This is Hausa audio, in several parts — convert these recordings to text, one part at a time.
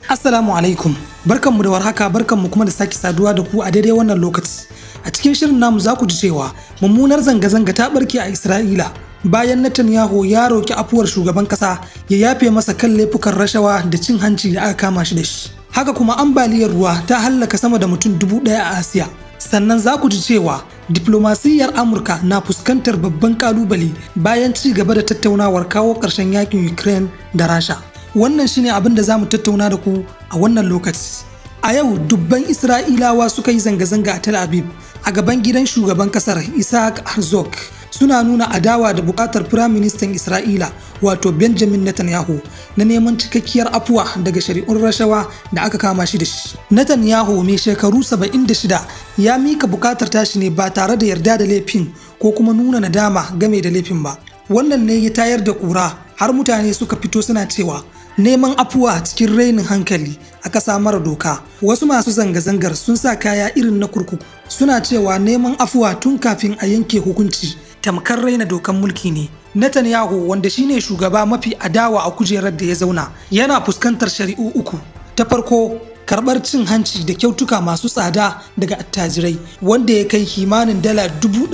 Assalamu alaikum, barkanmu da warhaka, barkanmu kuma da sake saduwa da ku a daidai wannan lokaci. A cikin shirin namu za ku ji cewa mummunar zanga-zanga ta barke a Isra'ila bayan Netanyahu ya roki afuwar shugaban kasa ya yafe masa kan laifukan rashawa da cin hanci da aka kama shi da shi. Haka kuma ambaliyar ruwa ta hallaka sama da mutum 1000 a Asiya. Sannan za ku ji cewa diplomasiyyar Amurka na fuskantar babban kalubale bayan ci gaba da tattaunawar kawo ƙarshen yakin Ukraine da Rasha. Wannan shine abin da za mu tattauna da ku a wannan lokaci. A yau dubban Isra'ilawa suka yi zanga-zanga a Tel Aviv a gaban gidan shugaban kasar Isaac Herzog, suna nuna adawa da bukatar Firaministan Isra'ila wato Benjamin Netanyahu na neman cikakkiyar afuwa daga shari'un rashawa da aka kama shi da shi. Netanyahu mai shekaru 76 ya mika bukatar tashi ne ba tare da yarda da laifin ko kuma nuna nadama game da laifin ba. Wannan ne ya tayar da kura har mutane suka fito suna cewa neman afuwa cikin rainin hankali a ƙasa mara doka. Wasu masu zanga-zangar sun sa kaya irin na kurkuku, suna cewa neman afuwa tun kafin a yanke hukunci tamkar raina dokan mulki ne. Netanyahu, wanda shine shugaba mafi adawa a kujerar da ya zauna, yana fuskantar shari'u uku. Ta farko, karɓar cin hanci da kyautuka masu tsada daga attajirai wanda ya kai kimanin dala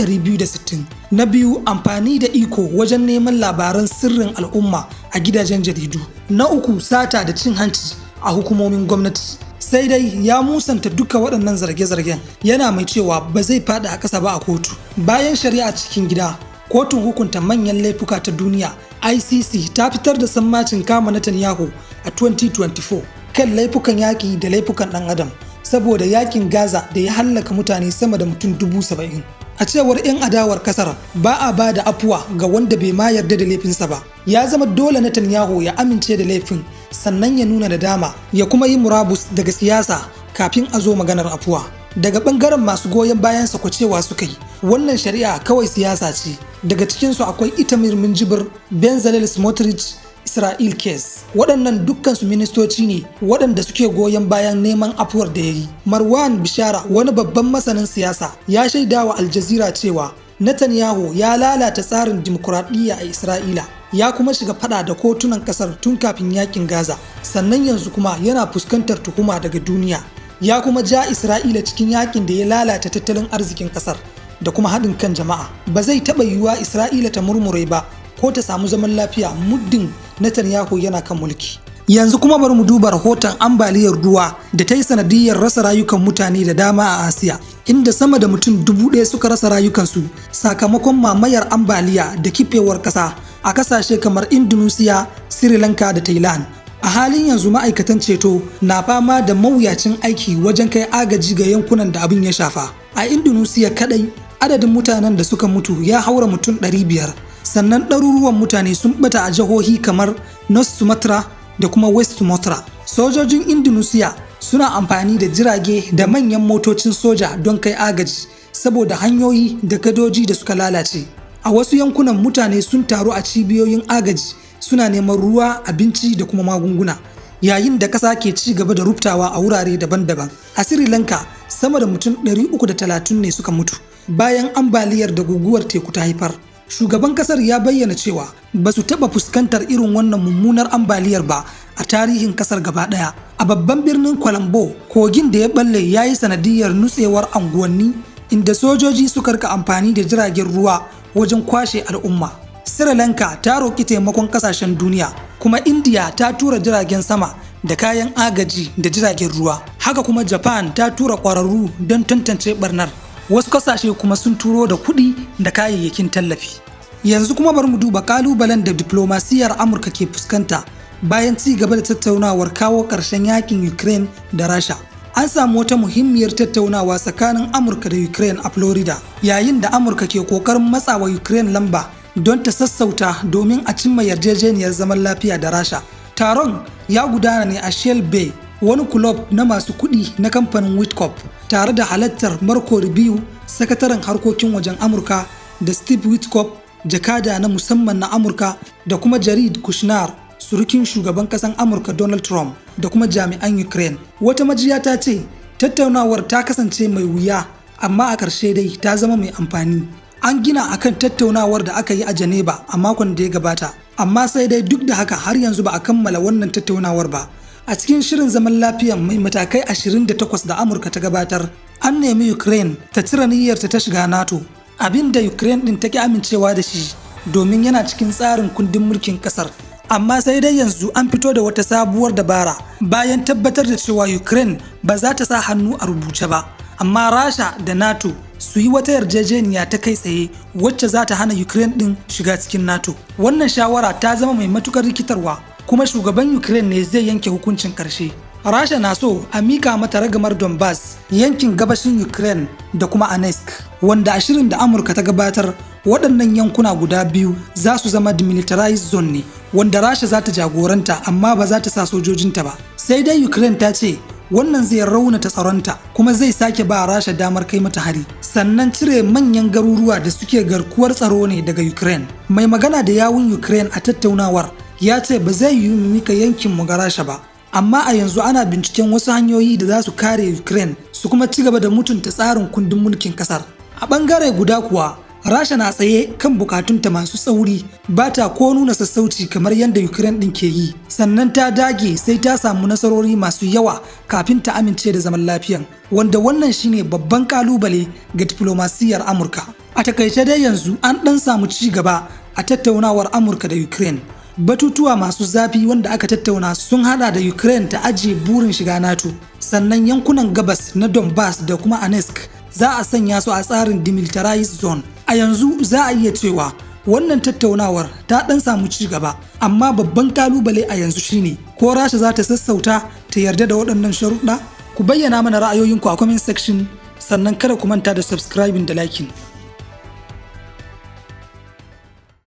260. Na biyu, amfani da iko wajen neman labaran sirrin al'umma a gidajen jaridu. Na uku, sata da cin hanci a hukumomin gwamnati. Sai dai ya musanta duka waɗannan zarge-zargen, yana mai cewa ba zai faɗi a ƙasa ba a kotu. Bayan shari'a cikin gida, kotun hukunta manyan laifuka ta duniya ICC ta fitar da sammacin kama Netanyahu a 2024 kan laifukan yaƙi da laifukan ɗan adam saboda yaƙin Gaza da ya hallaka mutane sama da mutum 70,000. A cewar 'yan adawar kasar, ba a ba da afuwa ga wanda bai ma yarda da laifinsa ba. Ya zama dole Netanyahu ya amince da laifin, sannan ya nuna nadama ya kuma yi murabus daga siyasa kafin a zo maganar afuwa. Daga bangaren masu goyon bayansa cewa suka yi wannan shari'a kawai siyasa ce. Daga cikinsu akwai Itamar Minjibir, Bezalel Smotrich, Israel Case. Waɗannan dukkansu ministoci ne waɗanda suke goyon bayan neman afuwar da ya yi. Marwan Bishara, wani babban masanin siyasa, ya shaida wa Al Jazeera cewa Netanyahu ya lalata tsarin dimokuraɗiyya a Isra'ila, ya kuma shiga fada da kotunan ƙasar tun kafin yakin Gaza, sannan yanzu kuma yana fuskantar tuhuma daga duniya. Ya kuma ja Isra'ila cikin yakin da ya lalata tattalin arzikin ƙasar da kuma haɗin kan jama'a. Ba zai taɓa yiwuwa Isra'ila ta murmure ba ko ta samu zaman lafiya muddin Netanyahu yana kan mulki. Yanzu kuma bari mu duba rahoton ambaliyar ruwa da ta yi sanadiyyar rasa rayukan mutane da dama a Asiya, inda sama da mutum 1000 suka rasa rayukansu sakamakon mamayar ambaliya da kifewar ƙasa a ƙasashe kamar Indonesia, Sri Lanka da Thailand. A halin yanzu ma'aikatan ceto na fama da mawuyacin aiki wajen kai agaji ga yankunan da abin ya shafa. A Indonesia kadai adadin mutanen da suka mutu ya haura mutum 500. Sannan ɗaruruwan mutane sun bata a jihohi kamar North Sumatra da kuma West Sumatra. Sojojin Indonesia suna amfani da jirage da manyan motocin soja don kai agaji saboda hanyoyi da gadoji da suka lalace. A wasu yankunan mutane sun taru a cibiyoyin agaji suna neman ruwa, abinci da kuma magunguna, yayin da ƙasa ke ci gaba da rubtawa a wurare daban-daban. A Sri Lanka sama da mutum 330 ne suka mutu bayan ambaliyar da guguwar teku ta haifar. Shugaban kasar ya bayyana cewa ba su taɓa fuskantar irin wannan mummunar ambaliyar ba a tarihin kasar gaba ɗaya. A babban birnin Colombo, kogin da ya balle ya yi sanadiyyar nutsewar anguwanni inda sojoji suka rika amfani da jiragen ruwa wajen kwashe al'umma. Sri Lanka ta roƙi taimakon ƙasashen duniya, kuma India ta tura jiragen sama da kayan agaji da jiragen ruwa. Haka kuma Japan ta tura ƙwararru don tantance ɓarnar. Wasu kasashe kuma sun turo da kuɗi da kayayyakin tallafi. Yanzu kuma bari mu duba kalubalen da diplomasiyar Amurka ke fuskanta bayan ci gaba da tattaunawar kawo ƙarshen yakin Ukraine da Rasha. An samu wata muhimmiyar tattaunawa tsakanin Amurka da Ukraine a Florida, yayin da Amurka ke ƙoƙarin matsawa Ukraine lamba don ta sassauta domin a cimma yarjejeniyar zaman lafiya da Rasha. Taron ya gudana ne a Shell Bay, wani kulob na masu kuɗi na kamfanin Witkoff, tare da halartar Marco Rubio, sakataren harkokin wajen Amurka, da Steve Witkoff, jakada na musamman na Amurka, da kuma Jared Kushner, surukin shugaban ƙasar Amurka Donald Trump, da kuma jami'an Ukraine. Wata majiya ta ce tattaunawar ta kasance mai wuya, amma a ƙarshe dai ta zama mai amfani. An gina akan tattaunawar da aka yi a Geneva a makon da ya gabata, amma sai dai duk da haka har yanzu ba a kammala wannan tattaunawar ba. A cikin shirin zaman lafiya mai matakai 28 da Amurka ta gabatar, an nemi Ukraine ta cire niyyarta ta shiga NATO, abin da Ukraine ɗin take amincewa da shi domin yana cikin tsarin kundin mulkin ƙasar. Amma sai dai yanzu an fito da wata sabuwar dabara bayan tabbatar da cewa Ukraine ba za ta sa hannu a rubuce ba, amma Rasha da NATO su yi wata yarjejeniya ta kai tsaye wacce za ta hana Ukraine ɗin shiga cikin NATO. Wannan shawara ta zama mai matukar rikitarwa, kuma shugaban Ukraine ne zai yanke hukuncin ƙarshe. Rasha na so a mika mata ragamar Donbass, yankin gabashin Ukraine da kuma Donetsk, wanda a shirin da Amurka ta gabatar waɗannan yankuna guda biyu za su zama demilitarized zone ne, wanda Rasha za ta jagoranta amma ba za ta sa sojojinta ba. Sai dai Ukraine ta ce wannan zai raunata tsaronta kuma zai sake ba Rasha damar kai mata hari. Sannan cire manyan garuruwa da suke garkuwar tsaro ne daga Ukraine. Mai magana da yawun Ukraine a tattaunawar ya ce ba zai yi mu mika yankin mu ga Rasha ba, amma a yanzu ana binciken wasu hanyoyi da za su kare Ukraine su kuma ci gaba da mutunta tsarin kundin mulkin kasar. A bangare guda kuwa, Rasha na tsaye kan bukatunta masu tsauri, ba ta ko nuna sassauci kamar yadda Ukraine ɗin ke yi, sannan ta dage sai ta samu nasarori masu yawa kafin ta amince da zaman lafiyan, wanda wannan shine babban kalubale ga diflomasiyyar Amurka. A takaice dai yanzu an ɗan samu ci gaba a tattaunawar Amurka da Ukraine. Batutuwa masu zafi wanda aka tattauna sun hada da Ukraine ta ajiye burin shiga NATO, sannan yankunan gabas na Donbass da kuma Donetsk za a sanya su a tsarin demilitarized zone. A yanzu za a iya cewa wannan tattaunawar ta dan samu ci gaba, amma babban kalubale a yanzu shine ko Rasha za ta sassauta ta yarda da waɗannan sharuɗa? Ku bayyana mana ra'ayoyinku a comment section, sannan kada ku manta da subscribing da liking.